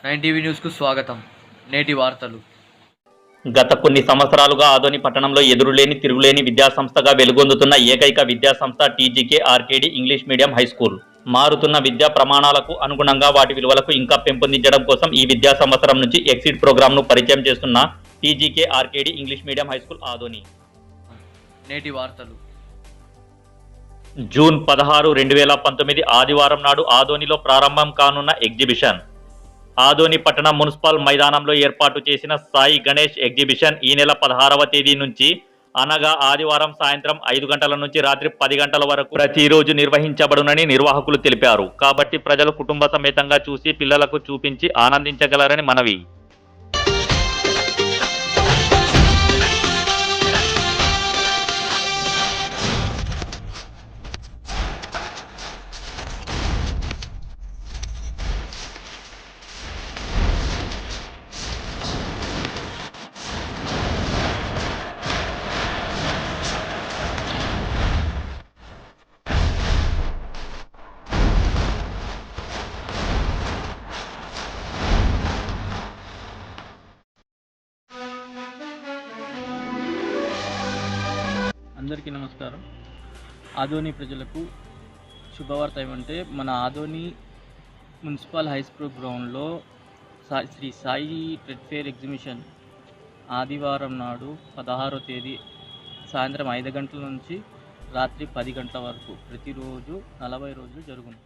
Nine TV న్యూస్కు స్వాగతం. నేటి వార్తలు. గత కొన్ని సంవత్సరాలుగా ఆదోని పట్టణంలో ఎదురులేని తిరుగులేని విద్యాసంస్థగా వెలుగొందుతున్న ఏకైక విద్యాసంస్థ టీజీకే RKD English medium high school. మారుతున్న విద్యా ప్రమాణాలకు అనుగుణంగా వాటి విలువలకు ఇంకా పెంపొందించడం కోసం ఈ విద్యా సంవత్సరం నుంచి ఎక్సిట్ ప్రోగ్రాంను పరిచయం చేస్తున్న టీజీకే RKD English medium high school Adoni. నేటి వార్తలు. జూన్ 16, 2019 ఆదివారం నాడు ఆదోనిలో ప్రారంభం కానున్న ఎగ్జిబిషన్. ఆదోని పట్టణ మున్సిపల్ మైదానంలో ఏర్పాటు చేసిన సాయి గణేష్ ఎగ్జిబిషన్ ఈ నెల 16వ తేదీ నుంచి అనగా ఆదివారం సాయంత్రం 5 గంటల నుంచి రాత్రి 10 గంటల వరకు ప్రతిరోజు నిర్వహించబడునని నిర్వాహకులు తెలిపారు. కాబట్టి ప్రజలు కుటుంబ సమేతంగా చూసి పిల్లలకు చూపించి ఆనందించగలరని మనవి. అందరికీ నమస్కారం. ఆదోని ప్రజలకు శుభవార్త ఏమంటే, మన ఆదోని మున్సిపల్ హై స్కూల్ గ్రౌండ్లో Shri Sai trade fair exhibition ఆదివారం నాడు 16వ తేదీ సాయంత్రం 5 గంటల నుంచి రాత్రి 10 గంటల వరకు ప్రతిరోజు 40 రోజులు జరుగును.